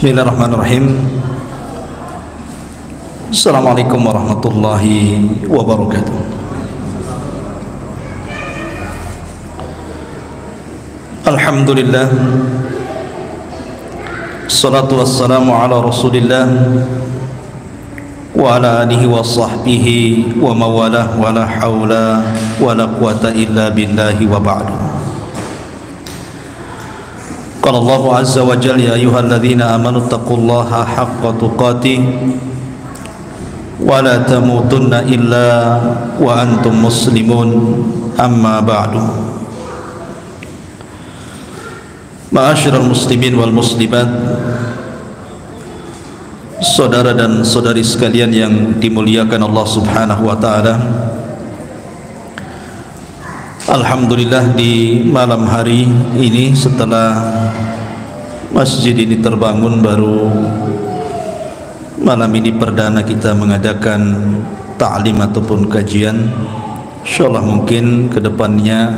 Bismillahirrahmanirrahim. Assalamualaikum warahmatullahi wabarakatuh. Alhamdulillah, salatu wassalamu ala rasulillah wa ala alihi wa sahbihi wa mawalah, wa la hawla wa la quwata illa billahi wa ba'du. Qala Allahu azza wa jalla, ya ayyuhalladzina amanu taqullaha haqqa tuqatih wa la tamutunna illa wa antum muslimun, amma ba'du. Ma'asyiral muslimin wal muslimat, saudara dan saudari sekalian yang dimuliakan Allah Subhanahu wa taala. Alhamdulillah, di malam hari ini setelah masjid ini terbangun, baru malam ini perdana kita mengadakan ta'lim ataupun kajian. Insyaallah mungkin kedepannya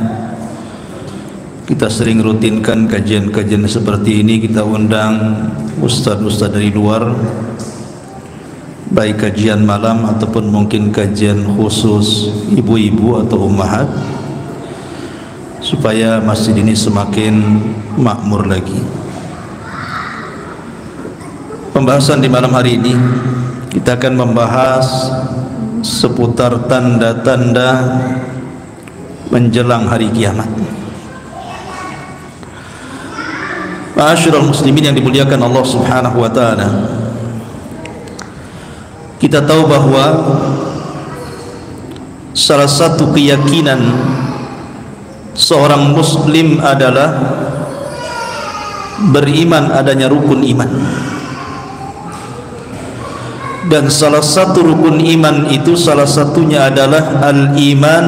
kita sering rutinkan kajian-kajian seperti ini. Kita undang ustaz-ustaz dari luar, baik kajian malam ataupun mungkin kajian khusus ibu-ibu atau ummahat, supaya masjid ini semakin makmur lagi. Pembahasan di malam hari ini kita akan membahas seputar tanda-tanda menjelang hari kiamat. Ma'asyiral muslimin yang dimuliakan Allah Subhanahu wa taala, kita tahu bahwa salah satu keyakinan seorang muslim adalah beriman adanya rukun iman, dan salah satu rukun iman itu salah satunya adalah al-iman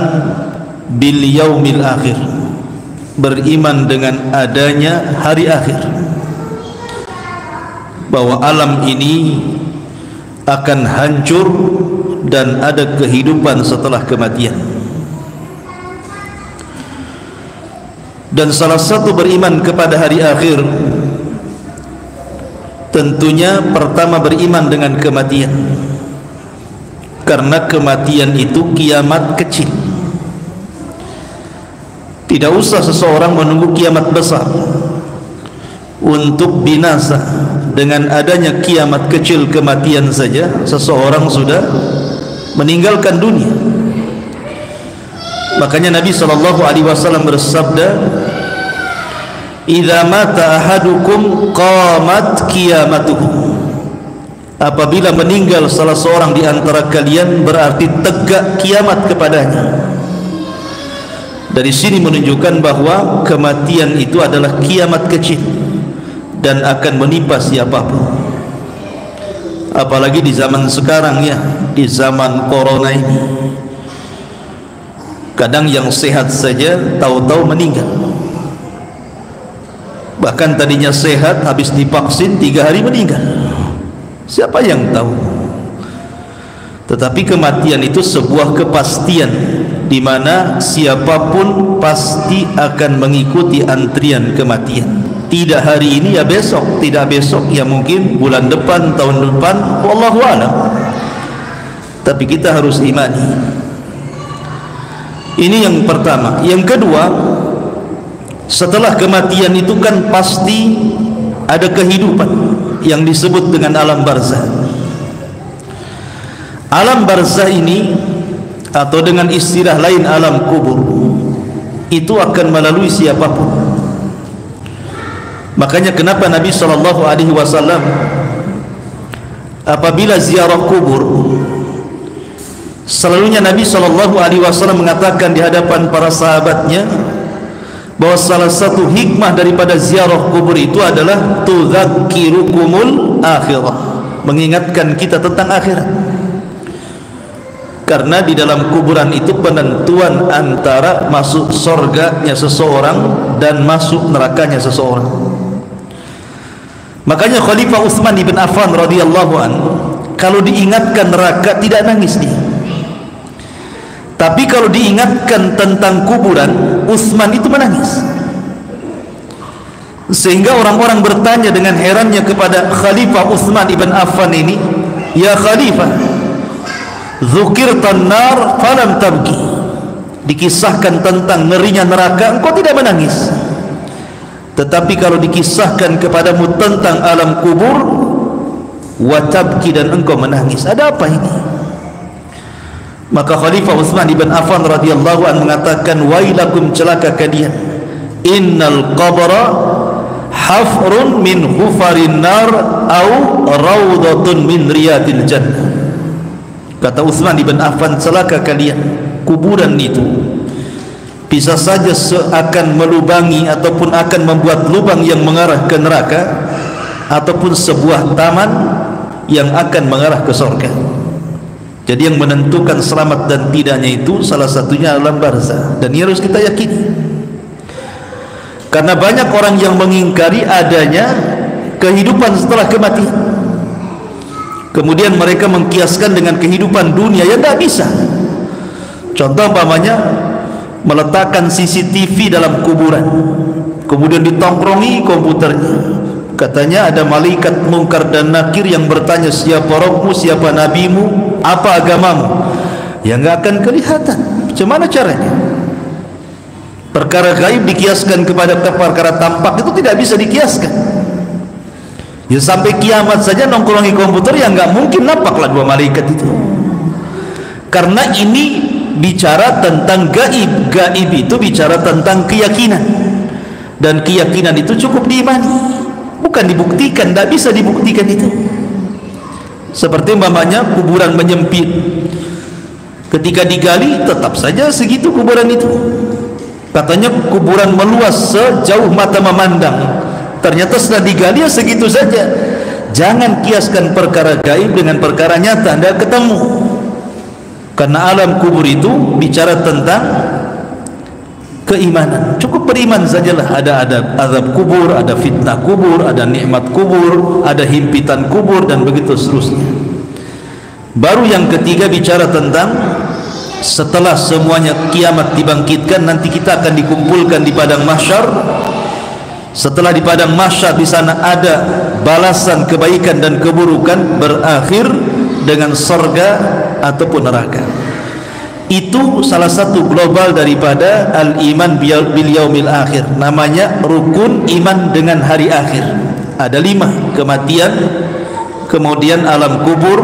bil yaumil akhir, beriman dengan adanya hari akhir, bahwa alam ini akan hancur dan ada kehidupan setelah kematian. Dan salah satu beriman kepada hari akhir tentunya pertama beriman dengan kematian, karena kematian itu kiamat kecil. Tidak usah seseorang menunggu kiamat besar untuk binasa. Dengan adanya kiamat kecil, kematian saja, seseorang sudah meninggalkan dunia. Makanya Nabi SAW bersabda, "Idza mata ahadukum qamat qiyamatuhu." Apabila meninggal salah seorang di antara kalian, berarti tegak kiamat kepadanya. Dari sini menunjukkan bahwa kematian itu adalah kiamat kecil dan akan menimpa siapapun. Apalagi di zaman sekarang, ya, di zaman corona ini, kadang yang sehat saja tahu-tahu meninggal. Bahkan tadinya sehat, habis divaksin 3 hari meninggal. Siapa yang tahu? Tetapi kematian itu sebuah kepastian, di mana siapapun pasti akan mengikuti antrian kematian. Tidak hari ini ya besok, tidak besok ya mungkin bulan depan, tahun depan, wallahu a'lam. Tapi kita harus imani. Ini yang pertama. Yang kedua, setelah kematian itu kan pasti ada kehidupan yang disebut dengan alam barzah. Alam barzah ini, atau dengan istilah lain alam kubur, itu akan melalui siapapun. Makanya kenapa Nabi SAW apabila ziarah kubur, selalunya Nabi SAW mengatakan di hadapan para sahabatnya bahwa salah satu hikmah daripada ziarah kubur itu adalah tudzakirukumul akhirah, mengingatkan kita tentang akhirat. Karena di dalam kuburan itu penentuan antara masuk surganya seseorang dan masuk nerakanya seseorang. Makanya Khalifah Utsman bin Affan radhiyallahu anhu, kalau diingatkan neraka tidak nangis dia. Tapi kalau diingatkan tentang kuburan, Utsman itu menangis. Sehingga orang-orang bertanya dengan herannya kepada Khalifah Utsman ibn Affan ini, "Ya Khalifah, dzukirtan nar falam tabki." Dikisahkan tentang ngerinya neraka, engkau tidak menangis. Tetapi kalau dikisahkan kepadamu tentang alam kubur, wa tabki, dan engkau menangis. Ada apa ini? Maka Khalifah Utsman ibn Affan radhiyallahu anhu mengatakan, "Wailakum, celaka kalian. Innal qabra hafrun min hufarin nar au rawdatun min riyadil jannah." Kata Utsman ibn Affan, celaka kalian, kuburan itu bisa saja seakan melubangi ataupun akan membuat lubang yang mengarah ke neraka, ataupun sebuah taman yang akan mengarah ke surga. Jadi yang menentukan selamat dan tidaknya itu salah satunya alam barzah, dan ini harus kita yakini. Karena banyak orang yang mengingkari adanya kehidupan setelah kematian. Kemudian mereka mengkiaskan dengan kehidupan dunia yang tidak bisa. Contoh umpamanya meletakkan CCTV dalam kuburan, kemudian ditongkrongi komputernya. Katanya ada malaikat mungkar dan nakir yang bertanya, siapa rohmu, siapa nabimu, apa agamamu. Ya nggak akan kelihatan. Bagaimana caranya? Perkara gaib dikiaskan kepada perkara tampak itu tidak bisa dikiaskan. Ya sampai kiamat saja nongkrongi komputer, ya nggak mungkin nampaklah dua malaikat itu. Karena ini bicara tentang gaib. Gaib itu bicara tentang keyakinan, dan keyakinan itu cukup diimani, bukan dibuktikan. Tidak bisa dibuktikan itu. Seperti umpamanya kuburan menyempit, ketika digali tetap saja segitu kuburan itu. Katanya kuburan meluas sejauh mata memandang, ternyata setelah digali ya segitu saja. Jangan kiaskan perkara gaib dengan perkara nyata, Anda ketemu. Karena alam kubur itu bicara tentang keimanan. Cukup beriman sajalah. Ada azab kubur, ada fitnah kubur, ada nikmat kubur, ada himpitan kubur, dan begitu seterusnya. Baru yang ketiga bicara tentang setelah semuanya kiamat dibangkitkan, nanti kita akan dikumpulkan di padang mahsyar. Setelah di padang mahsyar, di sana ada balasan kebaikan dan keburukan, berakhir dengan surga ataupun neraka. Itu salah satu global daripada al-iman bil yaumil akhir. Namanya rukun iman dengan hari akhir. Ada 5: kematian, kemudian alam kubur,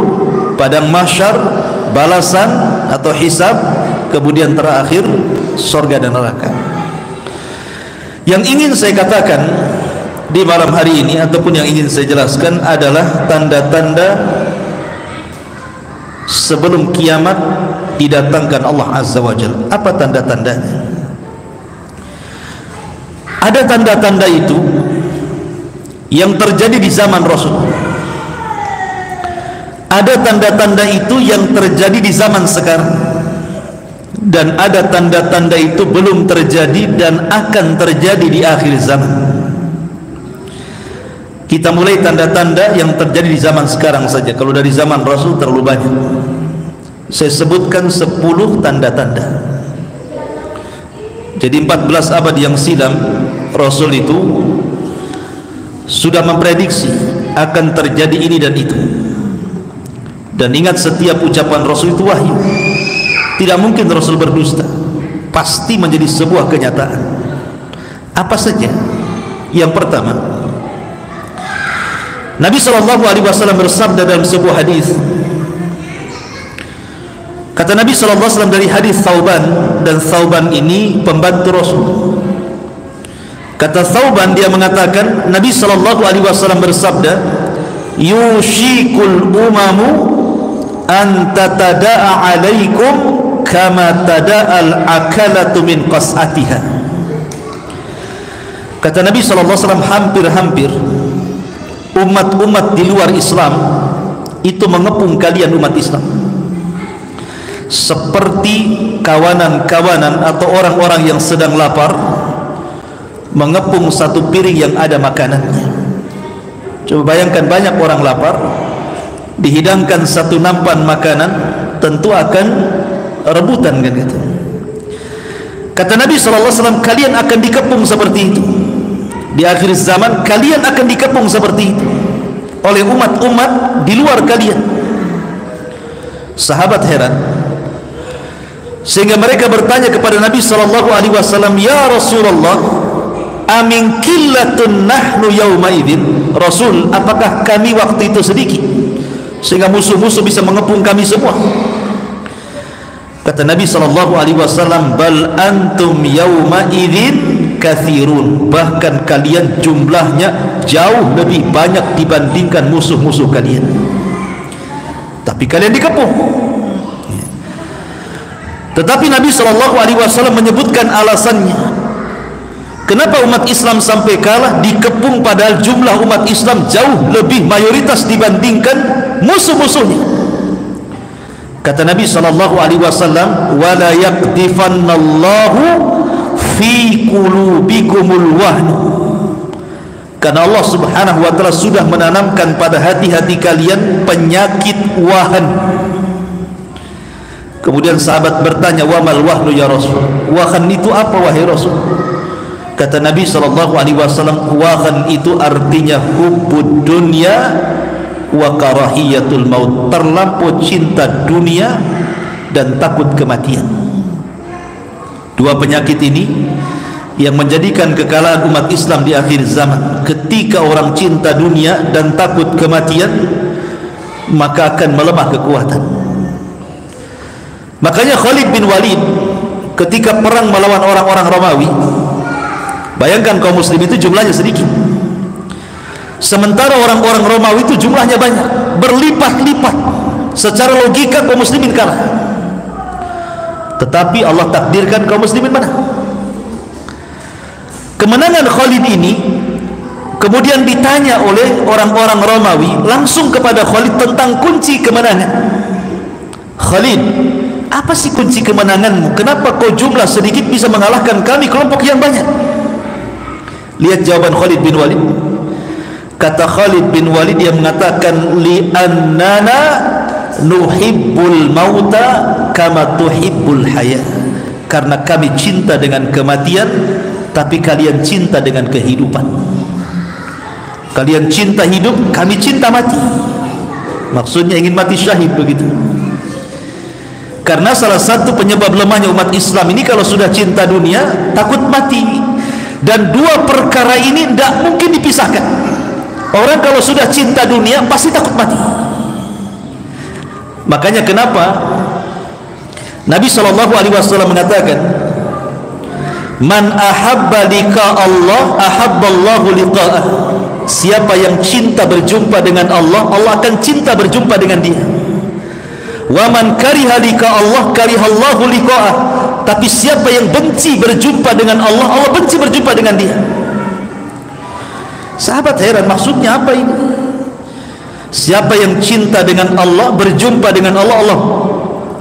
padang mahsyar, balasan atau hisab, kemudian terakhir surga dan neraka. Yang ingin saya katakan di malam hari ini, ataupun yang ingin saya jelaskan, adalah tanda-tanda sebelum kiamat didatangkan Allah Azza wa Jalla. Apa tanda-tandanya? Ada tanda-tanda itu yang terjadi di zaman Rasul. Ada tanda-tanda itu yang terjadi di zaman sekarang, dan ada tanda-tanda itu belum terjadi dan akan terjadi di akhir zaman. Kita mulai tanda-tanda yang terjadi di zaman sekarang saja. Kalau dari zaman Rasul terlalu banyak. Saya sebutkan 10 tanda-tanda. Jadi 14 abad yang silam Rasul itu sudah memprediksi akan terjadi ini dan itu. Dan ingat, setiap ucapan Rasul itu wahyu. Tidak mungkin Rasul berdusta. Pasti menjadi sebuah kenyataan. Apa saja? Yang pertama, Nabi SAW bersabda dalam sebuah hadis. Kata Nabi SAW dari hadis Thauban, dan Thauban ini pembantu Rasul. Kata Thauban, dia mengatakan Nabi SAW bersabda, yushikul umamu an tatada'a alaikum kama tada'al akalatu min qas'atiha. Kata Nabi SAW, hampir-hampir umat-umat di luar Islam itu mengepung kalian umat Islam seperti kawanan-kawanan atau orang-orang yang sedang lapar mengepung satu piring yang ada makanannya. Coba bayangkan, banyak orang lapar, dihidangkan satu nampan makanan, tentu akan rebutan kan gitu. Kata Nabi SAW, kalian akan dikepung seperti itu. di akhir zaman kalian akan dikepung seperti itu oleh umat-umat di luar kalian. Sahabat heran, sehingga mereka bertanya kepada Nabi SAW, ya Rasulullah, amin killatun nahnu yawma idzin. Rasul, apakah kami waktu itu sedikit sehingga musuh-musuh bisa mengepung kami semua? Kata Nabi SAW, bal antum yawma idzin kathirun, bahkan kalian jumlahnya jauh lebih banyak dibandingkan musuh-musuh kalian, tapi kalian dikepung. Tetapi Nabi SAW menyebutkan alasannya kenapa umat Islam sampai kalah, dikepung padahal jumlah umat Islam jauh lebih mayoritas dibandingkan musuh-musuhnya. Kata Nabi SAW, wala yaqdifannallahu fi qulubikumul wahn, karena Allah Subhanahu wa ta'ala sudah menanamkan pada hati-hati kalian penyakit wahan. Kemudian sahabat bertanya, wa mal wahnu ya Rasul, wahan itu apa wahai Rasul? Kata Nabi SAW, wahan itu artinya hubbud dunya wa karahiyatul maut, terlampau cinta dunia dan takut kematian. Dua penyakit ini yang menjadikan kekalahan umat Islam di akhir zaman. Ketika orang cinta dunia dan takut kematian, maka akan melemah kekuatan. Makanya Khalid bin Walid ketika perang melawan orang-orang Romawi, bayangkan kaum muslim itu jumlahnya sedikit, sementara orang-orang Romawi itu jumlahnya banyak, berlipat-lipat. Secara logika kaum muslimin kalah, tetapi Allah takdirkan kaum muslimin menang. Kemenangan Khalid ini kemudian ditanya oleh orang-orang Romawi langsung kepada Khalid tentang kunci kemenangan. Khalid, apa sih kunci kemenanganmu? Kenapa kau jumlah sedikit bisa mengalahkan kami kelompok yang banyak? Lihat jawaban Khalid bin Walid. Kata Khalid bin Walid, dia mengatakan, li'annana nuhibbul mauta kama tuhibbul hayat, karena kami cinta dengan kematian, tapi kalian cinta dengan kehidupan. Kalian cinta hidup, kami cinta mati. Maksudnya ingin mati syahid begitu. Karena salah satu penyebab lemahnya umat Islam ini, kalau sudah cinta dunia takut mati, dan dua perkara ini tidak mungkin dipisahkan. Orang kalau sudah cinta dunia pasti takut mati. Makanya kenapa Nabi SAW mengatakan, man ahabba liqa Allah ahabballahu liqa'ah. Siapa yang cinta berjumpa dengan Allah, Allah akan cinta berjumpa dengan dia. Wa man kariha liqa Allah karihallahu liqa'ah. Tapi siapa yang benci berjumpa dengan Allah, Allah benci berjumpa dengan dia. Sahabat heran, maksudnya apa ini? Siapa yang cinta dengan Allah, berjumpa dengan Allah, Allah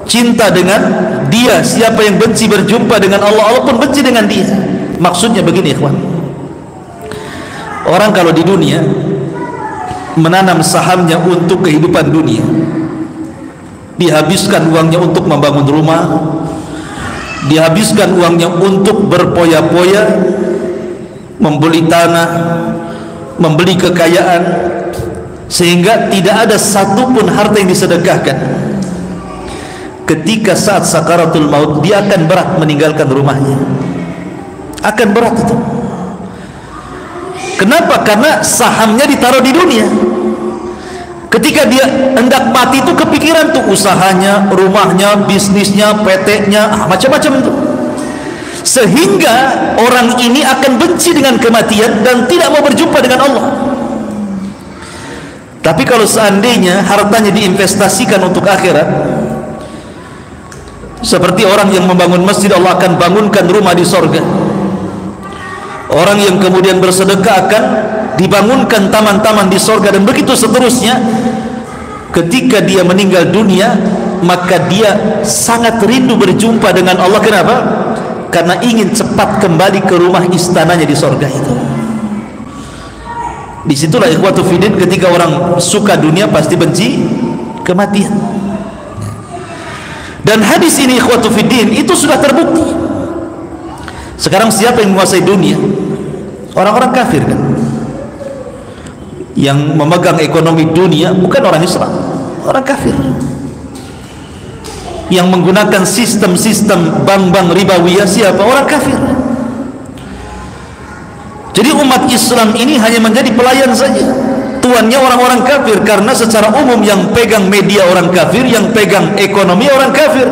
cinta dengan dia. Siapa yang benci berjumpa dengan Allah, Allah pun benci dengan dia. Maksudnya begini ikhwan, orang kalau di dunia menanam sahamnya untuk kehidupan dunia, dihabiskan uangnya untuk membangun rumah, dihabiskan uangnya untuk berpoya-poya, membeli tanah, membeli kekayaan, sehingga tidak ada satupun harta yang disedekahkan. Ketika saat sakaratul maut, dia akan berat meninggalkan rumahnya, akan berat itu. Kenapa? Karena sahamnya ditaruh di dunia. Ketika dia hendak mati itu kepikiran tuh usahanya, rumahnya, bisnisnya, PT-nya, macam-macam itu. Sehingga orang ini akan benci dengan kematian dan tidak mau berjumpa dengan Allah. Tapi kalau seandainya hartanya diinvestasikan untuk akhirat, seperti orang yang membangun masjid, Allah akan bangunkan rumah di sorga. Orang yang kemudian bersedekah akan dibangunkan taman-taman di sorga, dan begitu seterusnya. Ketika dia meninggal dunia, maka dia sangat rindu berjumpa dengan Allah. Kenapa? Karena ingin cepat kembali ke rumah istananya di sorga itu. Disitulah ikhwatu fiddin, ketika orang suka dunia pasti benci kematian. Dan hadis ini ikhwatu fiddin itu sudah terbukti. Sekarang siapa yang menguasai dunia? orang-orang kafir kan, yang memegang ekonomi dunia bukan orang Islam, orang kafir, yang menggunakan sistem-sistem bank-bank ribawiyah siapa? Orang kafir. Jadi umat Islam ini hanya menjadi pelayan saja, tuannya orang-orang kafir, karena secara umum yang pegang media orang kafir, yang pegang ekonomi orang kafir.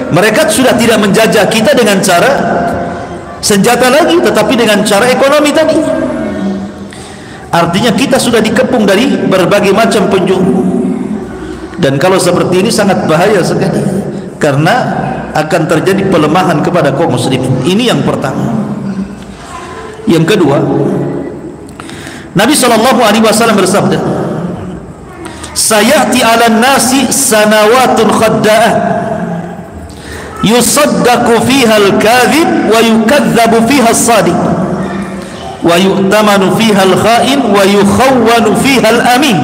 Mereka sudah tidak menjajah kita dengan cara senjata lagi, tetapi dengan cara ekonomi tadi. Artinya kita sudah dikepung dari berbagai macam penjuru, dan kalau seperti ini sangat bahaya sekali, karena akan terjadi pelemahan kepada kaum muslimin. Ini yang pertama. Yang kedua, Nabi SAW bersabda, sayati ala nasi sanawatun khadda'ah yusaddaku fiha al-kadhib wa yukadzabu fiha as-sadiq wa yu'tamanu fiha al-kha'in wa yukhawwanu fiha al-amin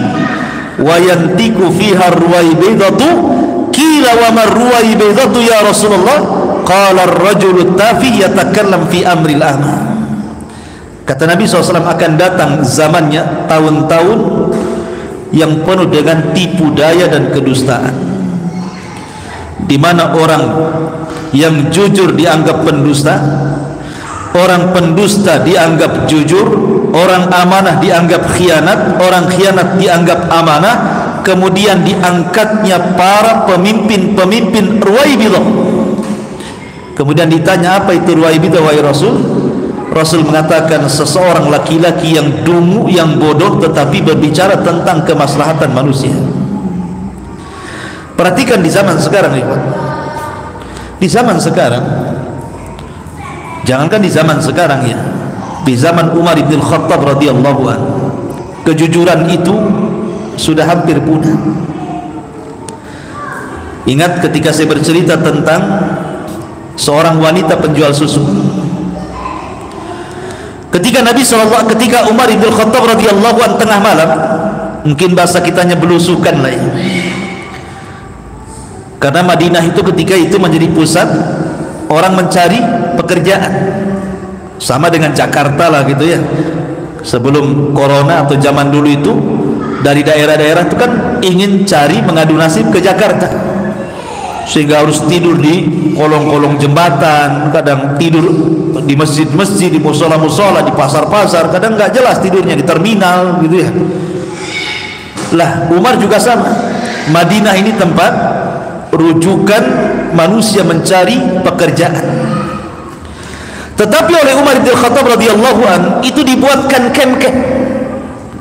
wa yantiku fiha ar-ruwaybidatu qila wa ma ar-ruwaybidatu ya Rasulullah qala ar-rajulu tafi yatakallam fi amri al-ama. Kata Nabi SAW, akan datang zamannya, tahun-tahun yang penuh dengan tipu daya dan kedustaan, di mana orang yang jujur dianggap pendusta, orang pendusta dianggap jujur, orang amanah dianggap khianat, orang khianat dianggap amanah. Kemudian diangkatnya para pemimpin-pemimpin Ruwaibidah. Kemudian ditanya, apa itu Ruwaibidah wahai Rasul? Rasul mengatakan, seseorang laki-laki yang dungu, yang bodoh, tetapi berbicara tentang kemaslahatan manusia. Perhatikan di zaman sekarang, di zaman sekarang, jangankan di zaman sekarang ya, di zaman Umar bin Khattab radhiyallahu anhu, kejujuran itu sudah hampir punah. Ingat ketika saya bercerita tentang seorang wanita penjual susu. Ketika ketika Umar bin Khattab radhiyallahu anhu tengah malam, mungkin bahasa kitanya belusukan lah ya, karena Madinah itu ketika itu menjadi pusat orang mencari pekerjaan, sama dengan Jakarta lah gitu ya. Sebelum corona atau zaman dulu itu, dari daerah-daerah itu kan ingin cari mengadu nasib ke Jakarta, sehingga harus tidur di kolong-kolong jembatan, kadang tidur di masjid-masjid, di musola-musola, di pasar-pasar, kadang nggak jelas tidurnya di terminal gitu ya. Lah Umar juga sama. Madinah ini tempat rujukan manusia mencari pekerjaan. Tetapi oleh Umar bin Khattab radhiyallahu an itu dibuatkan camp-camp,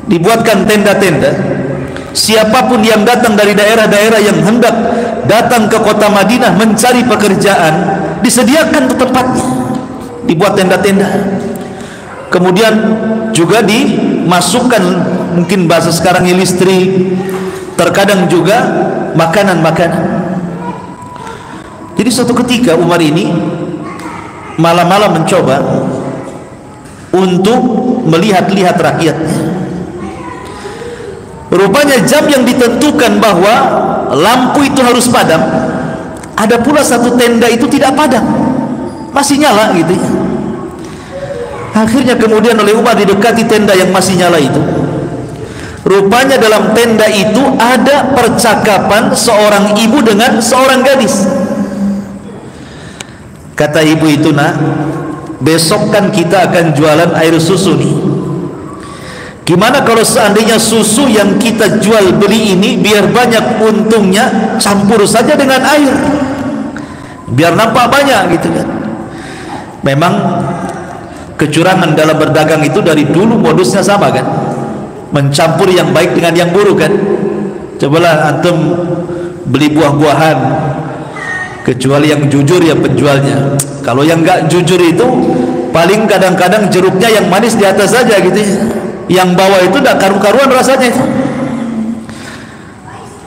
dibuatkan tenda-tenda. Siapapun yang datang dari daerah-daerah yang hendak datang ke kota Madinah mencari pekerjaan, disediakan tempatnya, dibuat tenda-tenda. Kemudian juga dimasukkan, mungkin bahasa sekarang listrik, terkadang juga makanan-makanan. Jadi suatu ketika Umar ini malam-malam mencoba untuk melihat-lihat rakyatnya. Rupanya jam yang ditentukan bahwa lampu itu harus padam, ada pula satu tenda itu tidak padam, masih nyala gitu ya. Akhirnya kemudian oleh Umar didekati tenda yang masih nyala itu. Rupanya dalam tenda itu ada percakapan seorang ibu dengan seorang gadis. Kata ibu itu, nak, besok kan kita akan jualan air susu nih. Gimana kalau seandainya susu yang kita jual beli ini, biar banyak untungnya, campur saja dengan air, biar nampak banyak gitu kan. Memang kecurangan dalam berdagang itu dari dulu modusnya sama kan, mencampur yang baik dengan yang buruk kan. Cobalah antum beli buah-buahan, kecuali yang jujur ya penjualnya. Kalau yang enggak jujur itu paling kadang-kadang jeruknya yang manis di atas saja gitu ya, yang bawah itu enggak karu-karuan rasanya itu.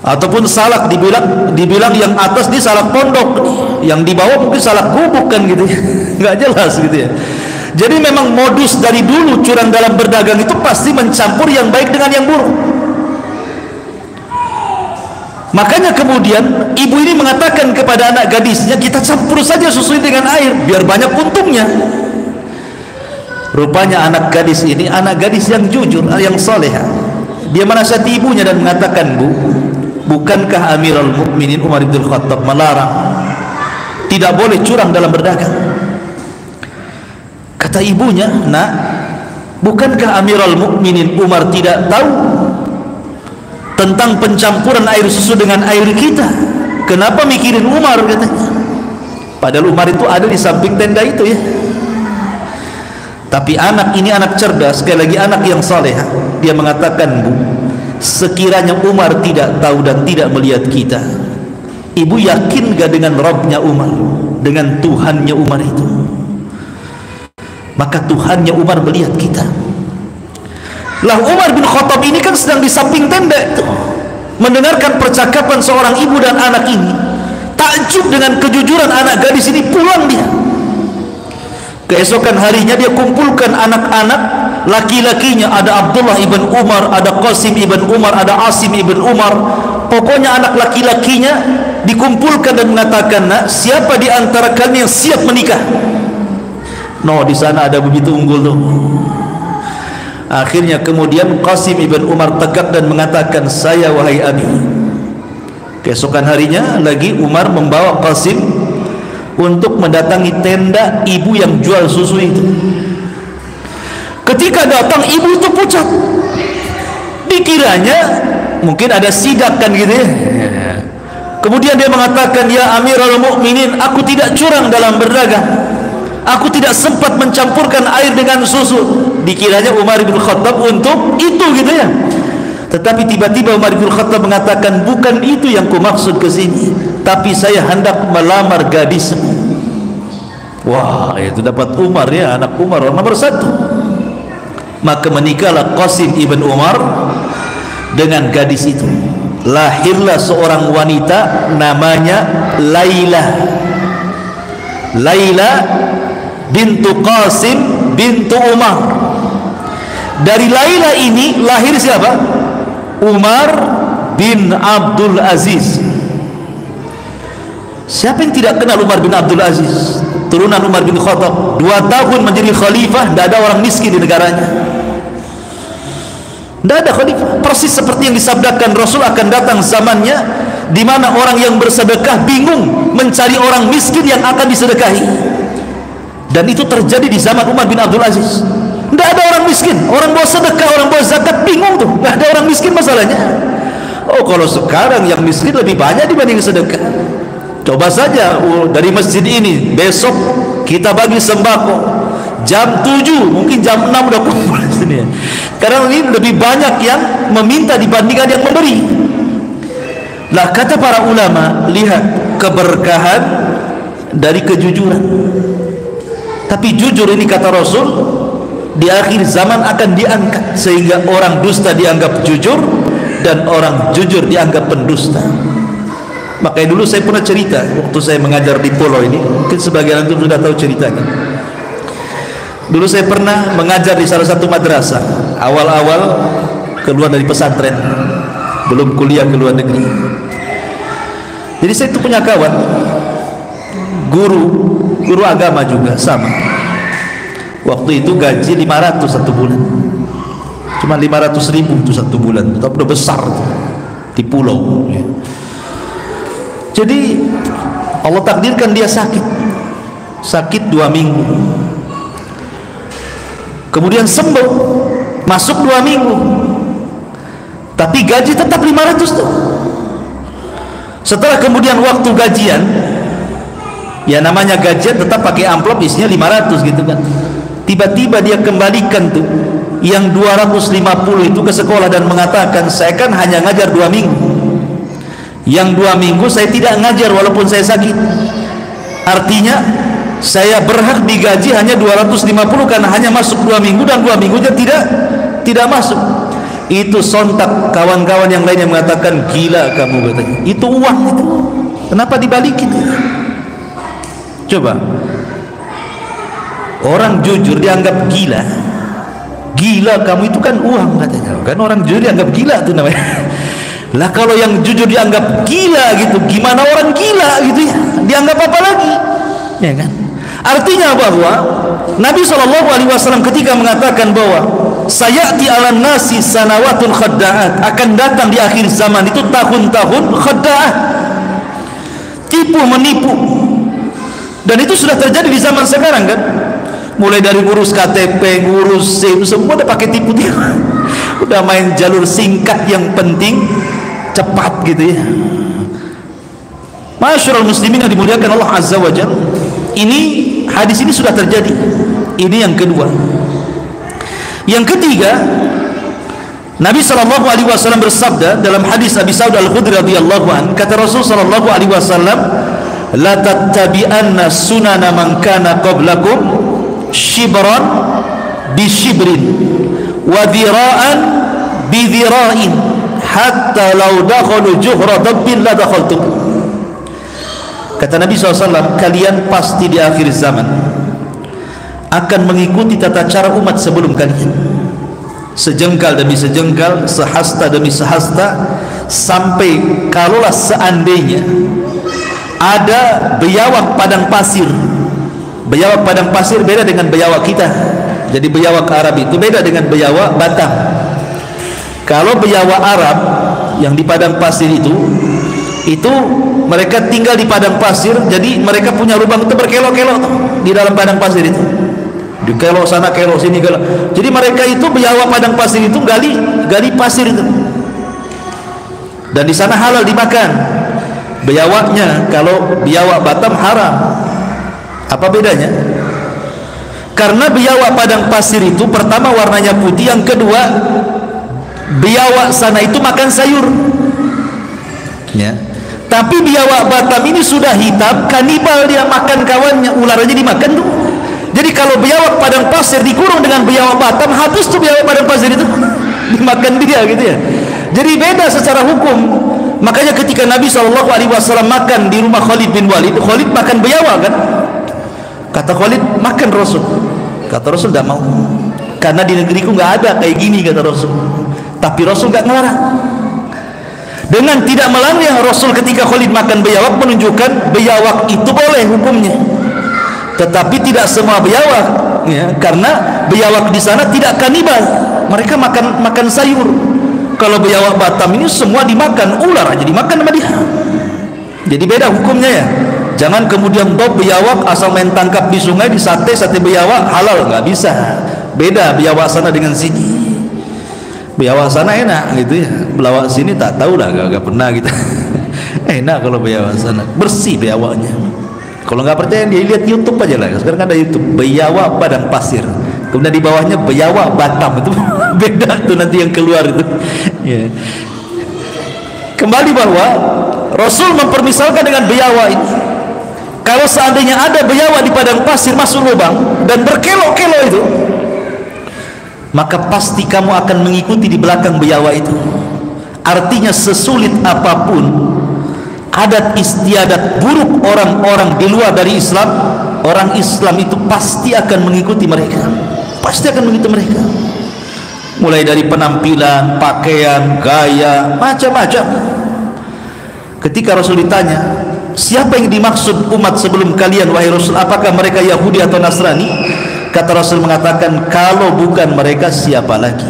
Ataupun salak dibilang yang atas di salak pondok, yang di bawah mungkin salak gubuk kan gitu ya. Enggak jelas gitu ya. Jadi memang modus dari dulu curang dalam berdagang itu pasti mencampur yang baik dengan yang buruk. Makanya kemudian ibu ini mengatakan kepada anak gadisnya, kita campur saja susu dengan air biar banyak untungnya. Rupanya anak gadis ini anak gadis yang jujur, yang soleha. Dia menasihati ibunya dan mengatakan, Bu, bukankah Amirul Mukminin Umar bin Khattab melarang tidak boleh curang dalam berdagang? Kata ibunya, Nak, bukankah Amirul Mukminin Umar tidak tahu tentang pencampuran air susu dengan air kita? Kenapa mikirin Umar, katanya. Padahal Umar itu ada di samping tenda itu ya. Tapi anak ini anak cerdas, sekali lagi anak yang saleh. Dia mengatakan, Bu, sekiranya Umar tidak tahu dan tidak melihat kita, ibu yakin gak dengan Rabbnya Umar, dengan Tuhannya Umar itu? Maka Tuhannya Umar melihat kita. Lah Umar bin Khattab ini kan sedang di samping tenda itu, mendengarkan percakapan seorang ibu dan anak ini. Takjub dengan kejujuran anak gadis ini, pulang dia. Keesokan harinya dia kumpulkan anak-anak laki-lakinya, ada Abdullah ibn Umar, ada Qasim ibn Umar, ada Asim ibn Umar. Pokoknya anak laki-lakinya dikumpulkan dan mengatakan, Nak, siapa di antara kalian yang siap menikah? No, di sana ada begitu unggul tuh. Akhirnya kemudian Qasim ibn Umar tegak dan mengatakan, saya wahai abi. Keesokan harinya lagi Umar membawa Qasim untuk mendatangi tenda ibu yang jual susu itu. Ketika datang, ibu itu pucat. Dikiranya mungkin ada sidak kan gitu ya. Kemudian dia mengatakan, ya Amirul Mukminin, aku tidak curang dalam berdagang, aku tidak sempat mencampurkan air dengan susu. Dikiranya Umar bin Khattab untuk itu gitu ya. Tetapi tiba-tiba Umar bin Khattab mengatakan, bukan itu yang ku maksud ke sini, tapi saya hendak melamar gadis. Wah, itu dapat Umar ya, anak Umar nomor 1. Maka menikahlah Qasim ibn Umar dengan gadis itu. Lahirlah seorang wanita namanya Laila. Laila bintu Qasim bintu Umar. Dari Laila ini lahir siapa? Umar bin Abdul Aziz. Siapa yang tidak kenal Umar bin Abdul Aziz? Turunan Umar bin Khattab, 2 tahun menjadi khalifah, tidak ada orang miskin di negaranya. Tidak ada khalifah. Persis seperti yang disabdakan Rasul, akan datang zamannya di mana orang yang bersedekah bingung mencari orang miskin yang akan disedekahi. Dan itu terjadi di zaman Umar bin Abdul Aziz. Tidak ada orang miskin, orang bawa sedekah, orang bawa zakat, bingung tuh, tidak ada orang miskin masalahnya. Oh, kalau sekarang yang miskin lebih banyak dibanding sedekah. Coba saja dari masjid ini besok kita bagi sembako jam 7, mungkin jam 6 udah kumpul di sini. Karena ini lebih banyak yang meminta dibandingkan yang memberi. Lah kata para ulama, lihat keberkahan dari kejujuran. Tapi jujur ini kata Rasul, di akhir zaman akan diangkat, sehingga orang dusta dianggap jujur dan orang jujur dianggap pendusta. Makanya dulu saya pernah cerita waktu saya mengajar di Pulau ini, mungkin sebagian antum sudah tahu ceritanya. Dulu saya pernah mengajar di salah satu madrasah, awal-awal keluar dari pesantren, belum kuliah ke luar negeri. Jadi saya itu punya kawan guru agama juga sama. Waktu itu gaji 500 satu bulan, cuma 500.000 itu satu bulan, tapi udah besar tuh, di pulau ya. Jadi Allah takdirkan dia sakit 2 minggu, kemudian sembuh, masuk 2 minggu, tapi gaji tetap 500 tuh. Setelah kemudian waktu gajian, ya namanya gajian tetap pakai amplop isinya 500 gitu kan. Tiba-tiba dia kembalikan tuh yang 250 itu ke sekolah dan mengatakan, saya kan hanya ngajar 2 minggu, yang 2 minggu saya tidak ngajar walaupun saya sakit. Artinya saya berhak digaji hanya 250 karena hanya masuk 2 minggu, dan 2 minggunya tidak masuk. Itu sontak kawan-kawan yang lainnya mengatakan, gila kamu, katanya. Itu uang itu, kenapa dibalikin? Coba, orang jujur dianggap gila. Gila kamu, itu kan uang, katanya. Kan orang jujur dianggap gila tuh namanya. Lah kalau yang jujur dianggap gila gitu, gimana orang gila gitu ya? Dianggap apa lagi? Ya kan? Artinya bahwa Nabi SAW ketika mengatakan bahwa sayati ala nasi sanawatun khadda'at, akan datang di akhir zaman itu tahun-tahun khadda'at, tipu menipu, dan itu sudah terjadi di zaman sekarang kan. Mulai dari ngurus KTP, ngurus SIM, semua udah pakai tipu-tipu, udah main jalur singkat yang penting cepat gitu ya. Masyarul muslimin yang dimuliakan Allah Azza wa Jalla, ini hadis ini sudah terjadi. Ini yang kedua. Yang ketiga, Nabi SAW bersabda dalam hadis Abi Sa'id Al-Khudri radhiyallahu anhu, kata Rasul SAW, la tattabi'anna sunana man kana qablakum shibran bi shibrin wa dhira'an bi dhira'in hatta law dakhalu juhra dabbin la dakhaltum. Kata Nabi SAW, kalian pasti di akhir zaman akan mengikuti tata cara umat sebelum kalian, sejengkal demi sejengkal, sehasta demi sehasta, sampai kalaulah seandainya ada biawak padang pasir. Biawak padang pasir beda dengan biawak kita. Jadi biawak Arab itu beda dengan biawak Batam. Kalau biawak Arab yang di padang pasir itu mereka tinggal di padang pasir, jadi mereka punya lubang itu berkelok-kelok di dalam padang pasir itu, di kelok sana kelok sini kelok. Jadi mereka itu biawak padang pasir itu gali pasir itu, dan di sana halal dimakan biawaknya. Kalau biawak Batam haram. Apa bedanya? Karena biawak padang pasir itu pertama warnanya putih, yang kedua biawak sana itu makan sayur ya. Tapi biawak Batam ini sudah hitam, kanibal, dia makan kawannya, ular aja dimakan tuh. Jadi kalau biawak padang pasir dikurung dengan biawak Batam, habis tuh biawak padang pasir itu dimakan dia gitu ya. Jadi beda secara hukum. Makanya ketika Nabi SAW makan di rumah Khalid bin Walid, Khalid makan biawak kan. Kata Khalid, makan Rasul. Kata Rasul, tidak mau, karena di negeriku nggak ada kayak gini, kata Rasul. Tapi Rasul nggak ngelarang. Dengan tidak melarang Rasul ketika Khalid makan biawak, menunjukkan biawak itu boleh hukumnya. Tetapi tidak semua biawak ya, karena biawak di sana tidak kanibal, mereka makan sayur. Kalau biawak Batam ini semua dimakan, ular aja dimakan sama dia. Jadi beda hukumnya ya. Jangan kemudian biawak asal main tangkap di sungai, di sate biawak halal, nggak bisa. Beda biawak sana dengan sini. Biawak sana enak gitu ya, biawak sini tak tahu lah, gak pernah gitu. Enak kalau biawak sana, bersih biawaknya. Kalau nggak percaya dia lihat YouTube aja lah. Sekarang ada YouTube biawak padang pasir, kemudian di bawahnya biawak Batam, itu beda tuh nanti yang keluar itu ya. Kembali bahwa Rasul mempermisalkan dengan biawak ini. Kalau seandainya ada biawak di padang pasir masuk lubang dan berkelok-kelok itu, maka pasti kamu akan mengikuti di belakang biawak itu. Artinya sesulit apapun adat istiadat buruk orang-orang di luar dari Islam, orang Islam itu pasti akan mengikuti mereka. Pasti akan mengikuti mereka. Mulai dari penampilan, pakaian, gaya, macam-macam. Ketika Rasul ditanya, siapa yang dimaksud umat sebelum kalian wahai Rasul, apakah mereka Yahudi atau Nasrani? Kata Rasul mengatakan, kalau bukan mereka siapa lagi?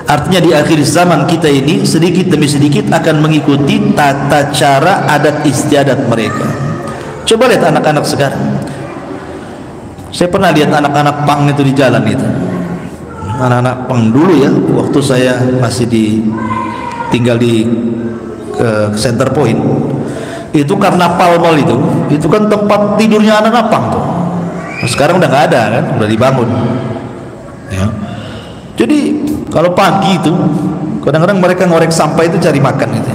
Artinya di akhir zaman kita ini sedikit demi sedikit akan mengikuti tata cara adat istiadat mereka. Coba lihat anak-anak sekarang. Saya pernah lihat anak-anak pang itu di jalan itu. Anak-anak pang dulu ya, waktu saya masih tinggal di Center Point. Itu karena Palmol itu kan tempat tidurnya anak-anak pang tuh. Sekarang udah nggak ada kan, udah dibangun ya. Jadi kalau pagi itu kadang-kadang mereka ngorek sampah itu cari makan gitu.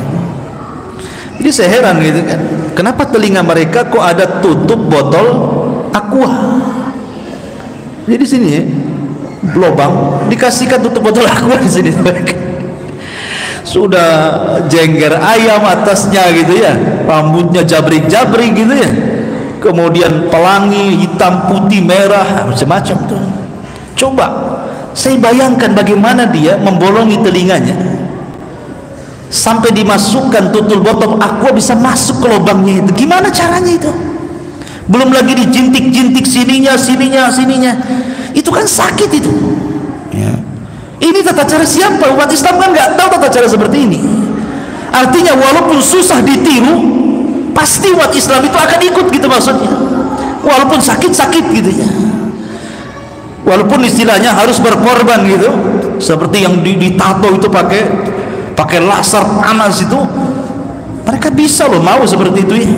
Jadi saya heran gitu kan, kenapa telinga mereka kok ada tutup botol aqua. Jadi sini ya, lubang dikasihkan tutup botol aqua di sini mereka. Sudah jengger ayam atasnya gitu ya, rambutnya jabrik-jabrik gitu ya. Kemudian pelangi hitam, putih, merah, macam-macam tuh. Coba saya bayangkan bagaimana dia membolongi telinganya sampai dimasukkan tutul botol aqua bisa masuk ke lubangnya itu. Gimana caranya itu? belum lagi dijintik-jintik sininya. Itu kan sakit itu ya. Ini tata cara siapa? Umat Islam kan nggak tahu tata cara seperti ini. Artinya walaupun susah ditiru, pasti umat Islam itu akan ikut gitu maksudnya, walaupun sakit-sakit gitu ya, walaupun istilahnya harus berkorban gitu, seperti yang ditato itu pakai laser panas itu, mereka bisa loh mau seperti itu ya.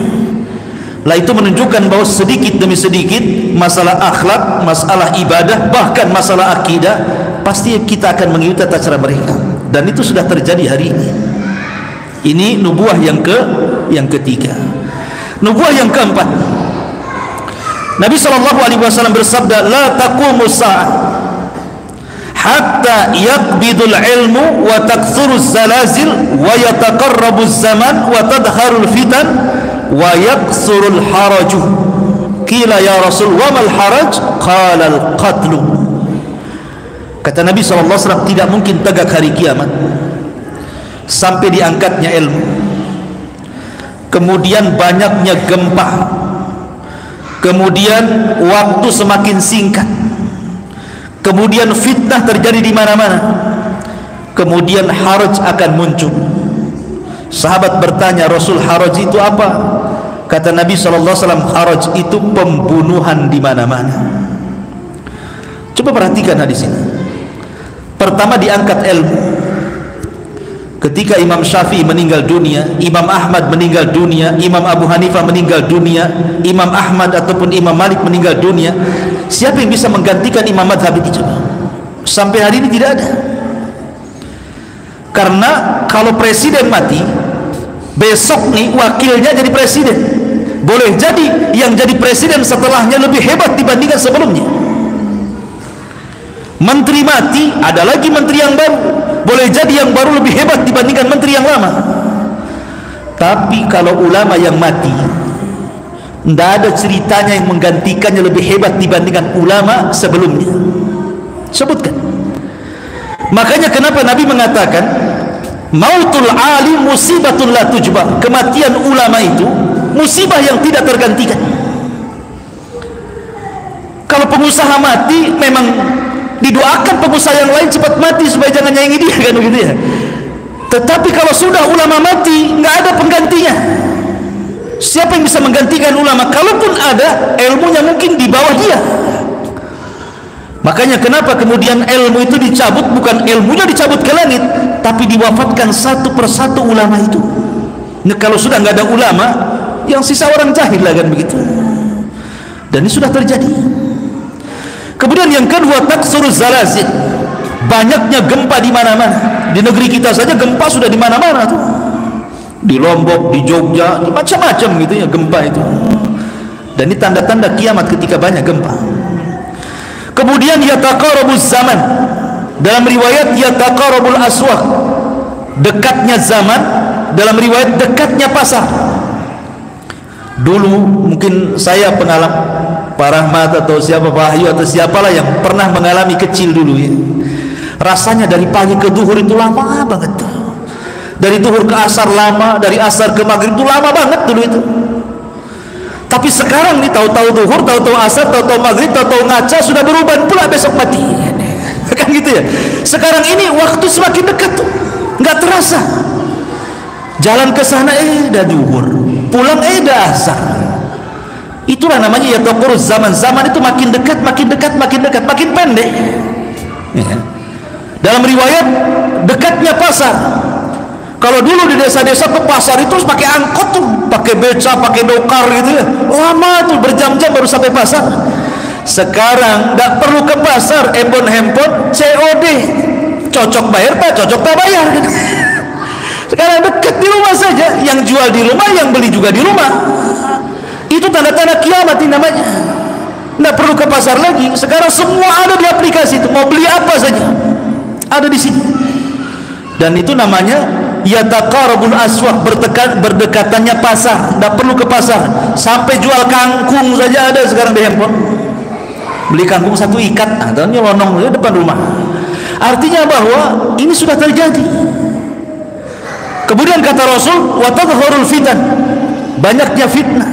Lah itu menunjukkan bahwa sedikit demi sedikit masalah akhlak, masalah ibadah, bahkan masalah akidah, pasti kita akan mengikuti tata cara mereka. Dan itu sudah terjadi hari ini. Ini nubuah yang ketiga. Nubuah yang keempat, Nabi SAW bersabda, la taqumu sa'ah hatta yaqbidul ilmu wa takthuruz zalazil wa yataqarrabuz zaman wa tadharul fitan wa yaksurul haraju. Qila ya Rasul wa mal haraj? Qala al qatlu. Kata Nabi SAW, tidak mungkin tegak hari kiamat sampai diangkatnya ilmu, kemudian banyaknya gempa, kemudian waktu semakin singkat, kemudian fitnah terjadi di mana-mana, kemudian haraj akan muncul. Sahabat bertanya, Rasul, haraj itu apa? Kata Nabi SAW, haraj itu pembunuhan di mana-mana. Coba perhatikan hadis ini. Pertama diangkat ilmu. Ketika Imam Syafi'i meninggal dunia, Imam Ahmad meninggal dunia, Imam Abu Hanifah meninggal dunia, Imam Ahmad ataupun Imam Malik meninggal dunia, siapa yang bisa menggantikan Imam Madhab itu? Sampai hari ini tidak ada. Karena kalau presiden mati, besok nih wakilnya jadi presiden. Boleh jadi yang jadi presiden setelahnya lebih hebat dibandingkan sebelumnya. Menteri mati, ada lagi menteri yang baru. Boleh jadi yang baru lebih hebat dibandingkan menteri yang lama. Tapi kalau ulama yang mati, tidak ada ceritanya yang menggantikannya lebih hebat dibandingkan ulama sebelumnya. Sebutkan. Makanya kenapa Nabi mengatakan, mautul alim musibatun la tujbah. Kematian ulama itu musibah yang tidak tergantikan. Kalau pengusaha mati, memang didoakan pengusaha yang lain cepat mati supaya jangan nyaingi dia, kan begitu ya. Tetapi kalau sudah ulama mati, nggak ada penggantinya. Siapa yang bisa menggantikan ulama? Kalaupun ada, ilmunya mungkin di bawah dia. Makanya kenapa kemudian ilmu itu dicabut, bukan ilmunya dicabut ke langit, tapi diwafatkan satu persatu ulama itu. Nah, kalau sudah nggak ada ulama, yang sisa orang jahil lah, kan begitu. Dan ini sudah terjadi. Kemudian yang kedua, taksuruz zalazil. Banyaknya gempa di mana-mana. Di negeri kita saja gempa sudah di mana-mana tuh. Di Lombok, di Jogja, macam-macam gitu ya gempa itu. Dan ini tanda-tanda kiamat ketika banyak gempa. Kemudian yataqarabuz zaman. Dalam riwayat yataqarabul aswaq. Dekatnya zaman, dalam riwayat dekatnya pasar. Dulu mungkin saya pengalaman, Pak Rahmat atau siapa, Pak Wahyu atau siapalah yang pernah mengalami kecil dulu ya, rasanya dari pagi ke duhur itu lama banget tuh. Dari duhur ke asar lama, dari asar ke maghrib itu lama banget dulu itu. Tapi sekarang nih tahu-tahu duhur, tahu-tahu asar, tahu-tahu maghrib, tahu-tahu ngaca, sudah berubah pula besok mati. Kan gitu ya. Sekarang ini waktu semakin dekat tuh, nggak terasa. Jalan ke sana dah duhur, pulang dah asar. Itulah namanya yataquruz zaman. Zaman itu makin dekat, makin dekat, makin dekat, makin pendek ya. Dalam riwayat dekatnya pasar. Kalau dulu di desa-desa ke pasar itu harus pakai angkot tuh, pakai beca, pakai dokar gitu ya, lama tuh berjam-jam baru sampai pasar. Sekarang tidak perlu ke pasar, handphone COD, cocok bayar pak, cocok tak bayar. Sekarang dekat di rumah saja, yang jual di rumah, yang beli juga di rumah. Itu tanda-tanda kiamat ini namanya. Tidak perlu ke pasar lagi. Sekarang semua ada di aplikasi itu. Mau beli apa saja ada di sini. Dan itu namanya yataqarabul aswaq, berdekatannya pasar. Tidak perlu ke pasar. Sampai jual kangkung saja ada sekarang di handphone. Beli kangkung satu ikat, atau nyelonong di depan rumah. Artinya bahwa ini sudah terjadi. Kemudian kata Rasul, wa tadhharul fitan. Banyaknya fitnah.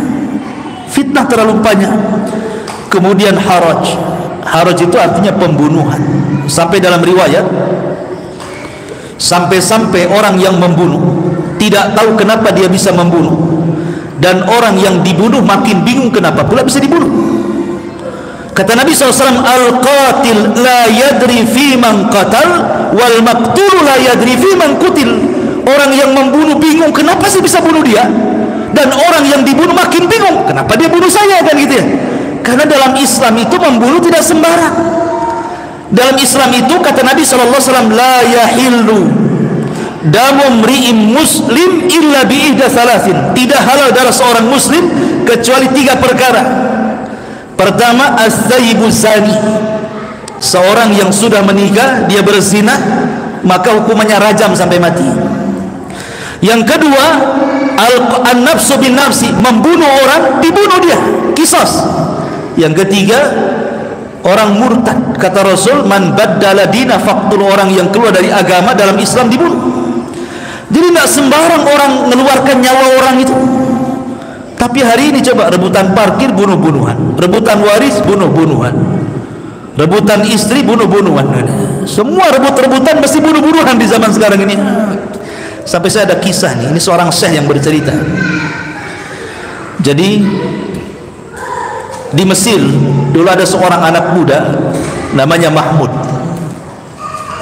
Fitnah terlalu banyak. Kemudian haraj. Haraj itu artinya pembunuhan. Sampai dalam riwayat, sampai-sampai orang yang membunuh tidak tahu kenapa dia bisa membunuh, dan orang yang dibunuh makin bingung kenapa pula bisa dibunuh. Kata Nabi SAW, al-qatil la yadri fi man qatal, wal maqtul la yadri fi man qutil. Orang yang membunuh bingung kenapa sih bisa bunuh dia, dan orang yang dibunuh makin bingung kenapa dia bunuh saya, kan gitu ya. Karena dalam Islam itu membunuh tidak sembarang. Dalam Islam itu kata Nabi SAW, la yahillu damu mri'in muslim illa bi ihda salasin. Tidak halal darah seorang muslim kecuali 3 perkara. Pertama, as-sayyibu zani, seorang yang sudah menikah dia berzina, maka hukumannya rajam sampai mati. Yang kedua, an-nafsu bin nafsi, membunuh orang dibunuh dia, qisas. Yang ketiga, orang murtad. Kata Rasul, man baddala dina faqtul, orang yang keluar dari agama dalam Islam dibunuh. Jadi tidak sembarang orang mengeluarkan nyawa orang itu. Tapi hari ini coba, rebutan parkir bunuh-bunuhan, rebutan waris bunuh-bunuhan, rebutan istri bunuh-bunuhan. Semua rebut-rebutan mesti bunuh-bunuhan di zaman sekarang ini. Sampai saya ada kisah nih, ini seorang syekh yang bercerita. Jadi di Mesir dulu ada seorang anak muda namanya Mahmud.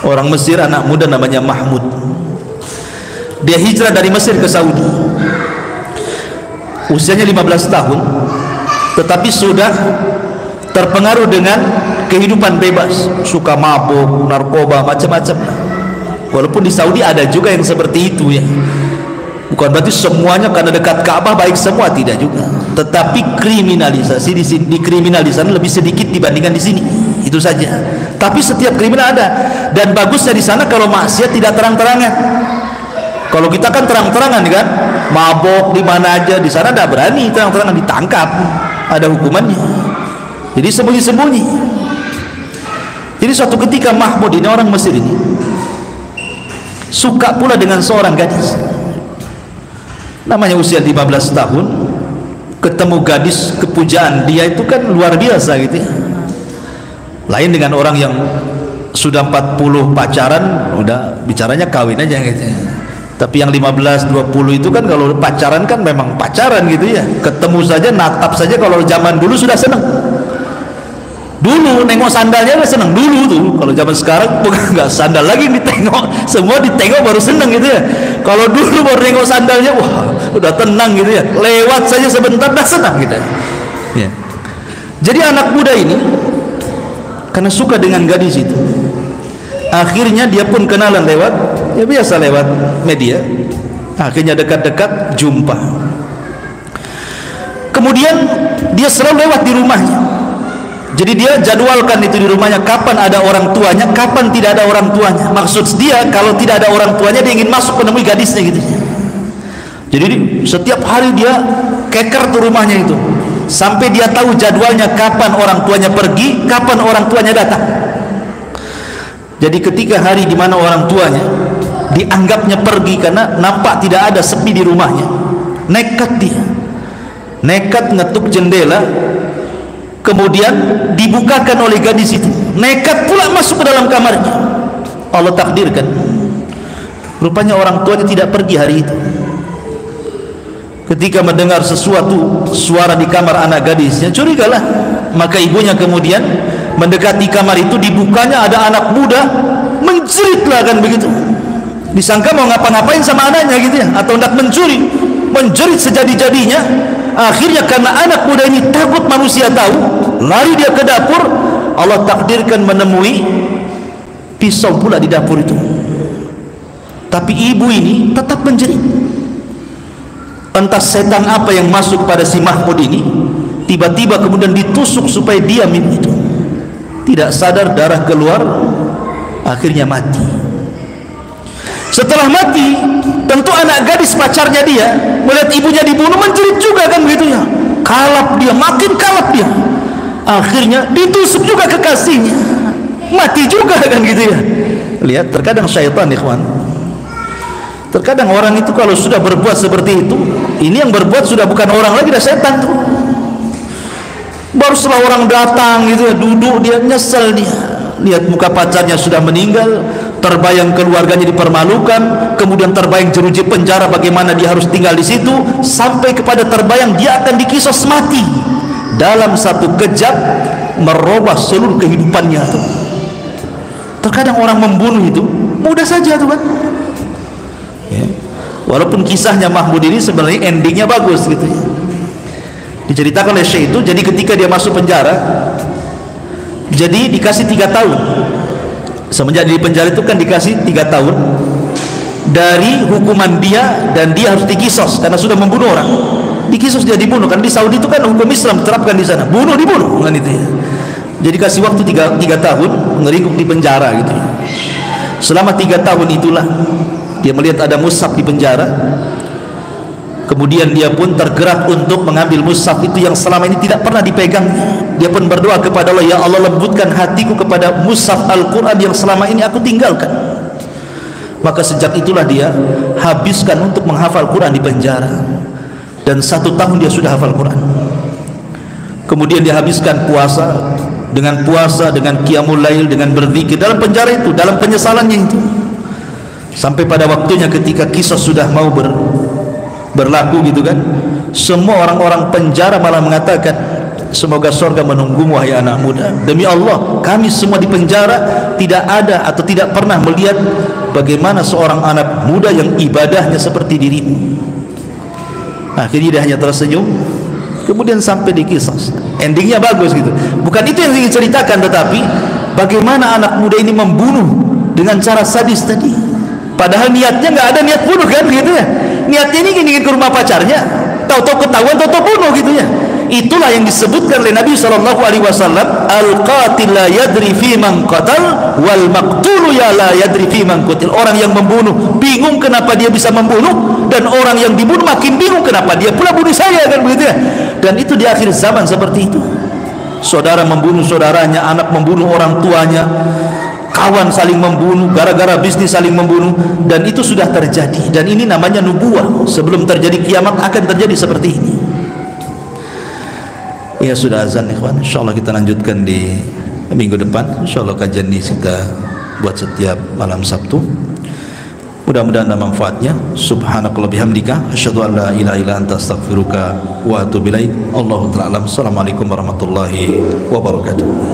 Orang Mesir, anak muda namanya Mahmud. Dia hijrah dari Mesir ke Saudi. Usianya 15 tahun, tetapi sudah terpengaruh dengan kehidupan bebas, suka mabuk, narkoba, macam-macam. Walaupun di Saudi ada juga yang seperti itu ya. Bukan berarti semuanya karena dekat Ka'bah baik semua, tidak juga. Tetapi kriminalisasi di sini, dikriminalisasi lebih sedikit dibandingkan di sini. Itu saja. Tapi setiap kriminal ada, dan bagusnya di sana kalau maksiat tidak terang-terangan. Kalau kita kan terang-terangan kan, mabok di mana aja, di sana tidak berani terang-terangan, ditangkap, ada hukumannya. Jadi sembunyi-sembunyi. Jadi suatu ketika Mahmud ini, orang Mesir ini, suka pula dengan seorang gadis. Namanya usia 15 tahun, ketemu gadis kepujaan dia itu kan luar biasa gitu ya. Lain dengan orang yang sudah 40 pacaran, udah bicaranya kawin aja gitu ya. Tapi yang 15, 20 itu kan kalau pacaran kan memang pacaran gitu ya. Ketemu saja, natap saja, kalau zaman dulu sudah senang. Dulu nengok sandalnya udah senang dulu tuh. Kalau zaman sekarang bukan, nggak sandal lagi ditengok, semua ditengok baru senang gitu ya. Kalau dulu baru nengok sandalnya, wah udah tenang gitu ya. Lewat saja sebentar dah senang gitu ya. Jadi anak muda ini karena suka dengan gadis itu, akhirnya dia pun kenalan lewat, ya biasa lewat media. Akhirnya dekat-dekat jumpa. Kemudian dia selalu lewat di rumahnya. Jadi dia jadwalkan itu di rumahnya, kapan ada orang tuanya, kapan tidak ada orang tuanya. Maksud dia kalau tidak ada orang tuanya, dia ingin masuk menemui gadisnya gitu. Jadi setiap hari dia keker tuh rumahnya itu, sampai dia tahu jadwalnya, kapan orang tuanya pergi, kapan orang tuanya datang. Jadi ketika hari di mana orang tuanya dianggapnya pergi karena nampak tidak ada, sepi di rumahnya, nekat dia, nekat ngetuk jendela, kemudian dibukakan oleh gadis itu, nekat pula masuk ke dalam kamarnya. Allah takdirkan, rupanya orang tuanya tidak pergi hari itu. Ketika mendengar sesuatu suara di kamar anak gadisnya, curigalah. Maka ibunya kemudian mendekati kamar itu, dibukanya ada anak muda, menjeritlah kan begitu. Disangka mau ngapa-ngapain sama anaknya gitu ya, atau hendak mencuri, menjerit sejadi-jadinya. Akhirnya karena anak muda ini takut manusia tahu, lari dia ke dapur. Allah takdirkan menemui pisau pula di dapur itu. Tapi ibu ini tetap menjerit. Entah setan apa yang masuk pada si Mahmud ini, tiba-tiba kemudian ditusuk supaya diam itu. Tidak sadar darah keluar, akhirnya mati. Setelah mati, tentu anak gadis pacarnya dia melihat ibunya dibunuh, menjerit juga kan begitu ya. Kalap dia, makin kalap dia. Akhirnya ditusuk juga kekasihnya, mati juga kan gitu ya. Lihat, terkadang syaitan ikhwan, terkadang orang itu kalau sudah berbuat seperti itu, ini yang berbuat sudah bukan orang lagi, dah setan tuh. Baru setelah orang datang gitu ya, duduk dia nyesel, dia lihat muka pacarnya sudah meninggal, terbayang keluarganya dipermalukan, kemudian terbayang jeruji penjara bagaimana dia harus tinggal di situ, sampai kepada terbayang dia akan dikisos mati dalam satu kejap, merubah seluruh kehidupannya tuh. Terkadang orang membunuh itu mudah saja tuh kan ya. Walaupun kisahnya Mahmud ini sebenarnya endingnya bagus gitu ya, diceritakan oleh Syekh itu. Jadi ketika dia masuk penjara, jadi dikasih 3 tahun. Semenjak di penjara itu kan dikasih 3 tahun dari hukuman dia, dan dia harus dikisos karena sudah membunuh orang. Dikisos, dia dibunuh. Kan di Saudi itu kan hukum Islam diterapkan di sana, bunuh dibunuh kan itu ya. Jadi kasih waktu 3 tahun ngeringkuk di penjara gitu. Selama 3 tahun itulah dia melihat ada mushaf di penjara. Kemudian dia pun tergerak untuk mengambil mushaf itu yang selama ini tidak pernah dipegang. Dia pun berdoa kepada Allah, ya Allah, lembutkan hatiku kepada mushaf Al-Quran yang selama ini aku tinggalkan. Maka sejak itulah dia habiskan untuk menghafal Quran di penjara, dan 1 tahun dia sudah hafal Quran. Kemudian dia habiskan puasa, dengan qiyamul lail, dengan berzikir dalam penjara itu, dalam penyesalannya itu, sampai pada waktunya ketika kisah sudah mau berlaku gitu kan, semua orang-orang penjara malah mengatakan, semoga surga menunggumu wahai anak muda. Demi Allah, kami semua di penjara tidak ada atau tidak pernah melihat bagaimana seorang anak muda yang ibadahnya seperti dirimu. Akhirnya dia hanya tersenyum, kemudian sampai di kisah. Endingnya bagus gitu. Bukan itu yang ingin ceritakan, tetapi bagaimana anak muda ini membunuh dengan cara sadis tadi. Padahal niatnya nggak ada niat bunuh kan gitu ya. Niatnya ini ingin ke rumah pacarnya, tahu-tahu ketahuan, tahu-tahu bunuh gitu ya. Itulah yang disebutkan oleh Nabi SAW, al-qatil la yadri fi man qatal wal maqtulu ya la yadri fi man qutil. Orang yang membunuh bingung kenapa dia bisa membunuh, dan orang yang dibunuh makin bingung kenapa dia pula bunuh saya kan begitu ya. Dan itu di akhir zaman seperti itu. Saudara membunuh saudaranya, anak membunuh orang tuanya, kawan saling membunuh, gara-gara bisnis saling membunuh, dan itu sudah terjadi. Dan ini namanya nubuah. Sebelum terjadi kiamat akan terjadi seperti ini. Ya sudah azan ikhwan, insyaallah kita lanjutkan di minggu depan. Insyaallah kajian ini kita buat setiap malam Sabtu. Mudah-mudahan ada manfaatnya. Subhanakallah bihamdika asyhadu an la ilaha illa anta astaghfiruka wa atubu ilaik. Allahu ta'ala alam. Assalamualaikum warahmatullahi wabarakatuh.